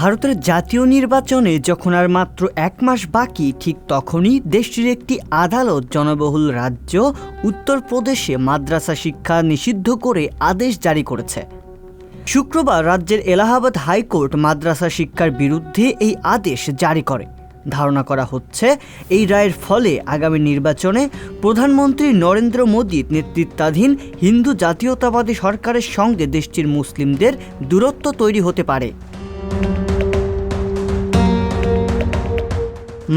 ভারতের জাতীয় নির্বাচনে যখন আর মাত্র 1 মাস বাকি, ঠিক তখনই দেশটির একটি আদালত জনবহুল রাজ্য উত্তরপ্রদেশে মাদ্রাসা শিক্ষা নিষিদ্ধ করে আদেশ জারি করেছে। শুক্রবার রাজ্যের এলাহাবাদ হাইকোর্ট মাদ্রাসা শিক্ষার বিরুদ্ধে এই আদেশ জারি করে। ধারণা করা হচ্ছে এই রায়ের ফলে আগামী নির্বাচনে প্রধানমন্ত্রী নরেন্দ্র মোদীর নেতৃত্বাধীন হিন্দু জাতীয়তাবাদী সরকারের সঙ্গে দেশটির মুসলিমদের দূরত্ব তৈরি হতে পারে।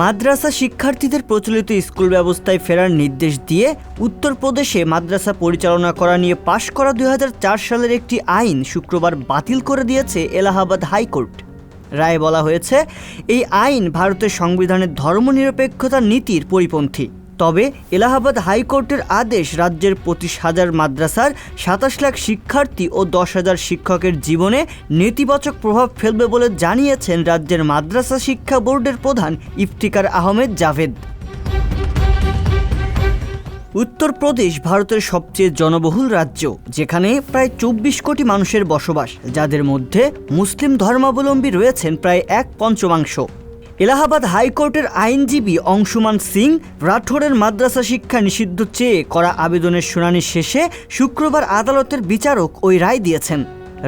মাদ্রাসা শিক্ষার্থীদের প্রচলিত স্কুল ব্যবস্থায় ফেরার নির্দেশ দিয়ে উত্তরপ্রদেশে মাদ্রাসা পরিচালনা করা নিয়ে পাশ করা 2004 সালের একটি আইন শুক্রবার বাতিল করে দিয়েছে এলাহাবাদ হাইকোর্ট। রায়ে বলা হয়েছে, এই আইন ভারতের সংবিধানের ধর্মনিরপেক্ষতা নীতির পরিপন্থী। তবে এলাহাবাদ হাইকোর্টের আদেশ রাজ্যের 25,000 মাদ্রাসার 27 লাখ শিক্ষার্থী ও 10,000 শিক্ষকের জীবনে নেতিবাচক প্রভাব ফেলবে বলে জানিয়েছেন রাজ্যের মাদ্রাসা শিক্ষা বোর্ডের প্রধান ইফতিকার আহমেদ জাভেদ। উত্তরপ্রদেশ ভারতের সবচেয়ে জনবহুল রাজ্য, যেখানে প্রায় 24 কোটি মানুষের বসবাস, যাদের মধ্যে মুসলিম ধর্মাবলম্বী রয়েছেন প্রায় 1/5। এলাহাবাদ হাইকোর্টের আইনজীবী অংশুমান সিং রাঠোরের মাদ্রাসা শিক্ষা নিষিদ্ধ চেয়ে করা আবেদনের শুনানি শেষে শুক্রবার আদালতের বিচারক ওই রায় দিয়েছেন।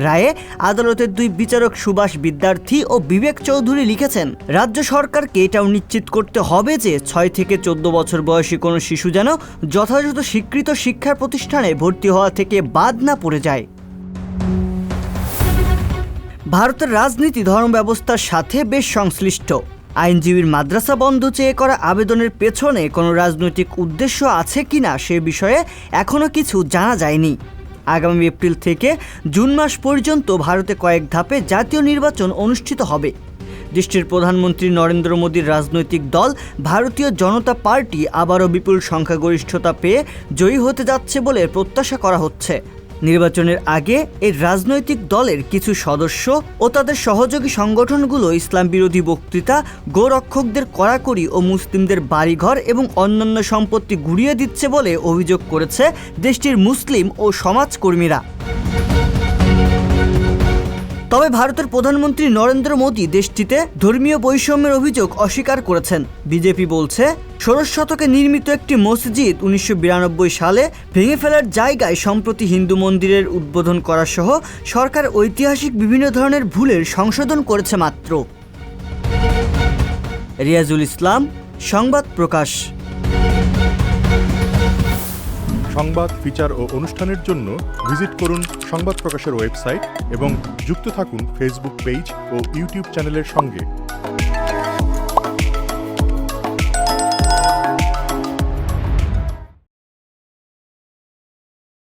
রায়ে আদালতের 2 বিচারক সুভাষ বিদ্যার্থী ও বিবেক চৌধুরী লিখেছেন, রাজ্য সরকারকে এটাও নিশ্চিত করতে হবে যে 6 থেকে 14 বছর বয়সী কোনো শিশু যেন যথাযথ স্বীকৃত শিক্ষা প্রতিষ্ঠানে ভর্তি হওয়া থেকে বাদ না পড়ে যায়। ভারতের রাজনীতি ধর্ম ব্যবস্থার সাথে বেশ সংশ্লিষ্ট। আইনজীবীর মাদ্রাসা বন্ধ চেয়ে করা আবেদনের পেছনে কোনো রাজনৈতিক উদ্দেশ্য আছে কিনা সে বিষয়ে এখনও কিছু জানা যায়নি। আগামী এপ্রিল থেকে জুন মাস পর্যন্ত ভারতে কয়েক ধাপে জাতীয় নির্বাচন অনুষ্ঠিত হবে। দেশটির প্রধানমন্ত্রী নরেন্দ্র মোদীর রাজনৈতিক দল ভারতীয় জনতা পার্টি আবারও বিপুল সংখ্যাগরিষ্ঠতা পেয়ে জয়ী হতে যাচ্ছে বলে প্রত্যাশা করা হচ্ছে। নির্বাচনের আগে এই রাজনৈতিক দলের কিছু সদস্য ও তাদের সহযোগী সংগঠনগুলো ইসলাম বিরোধী বক্তৃতা, গোরক্ষকদের কড়াকড়ি ও মুসলিমদের বাড়িঘর এবং অন্যান্য সম্পত্তি গুড়িয়ে দিচ্ছে বলে অভিযোগ করেছে দেশটির মুসলিম ও সমাজকর্মীরা। তবে ভারতের প্রধানমন্ত্রী নরেন্দ্র মোদী দেশটিতে ধর্মীয় বৈষম্যের অভিযোগ অস্বীকার করেছেন। বিজেপি বলছে, 16 শতকে নির্মিত একটি মসজিদ 1992 সালে ভেঙে ফেলার জায়গায় সম্প্রতি হিন্দু মন্দিরের উদ্বোধন করা সহ সরকার ঐতিহাসিক বিভিন্ন ধরনের ভুলের সংশোধন করেছে মাত্র। রিয়াজুল ইসলাম, সংবাদ প্রকাশ। সংবাদ, ফিচার ও অনুষ্ঠানের জন্য ভিজিট করুন সংবাদ প্রকাশের ওয়েবসাইট এবং যুক্ত থাকুন ফেসবুক পেজ ও ইউটিউব চ্যানেলের সঙ্গে।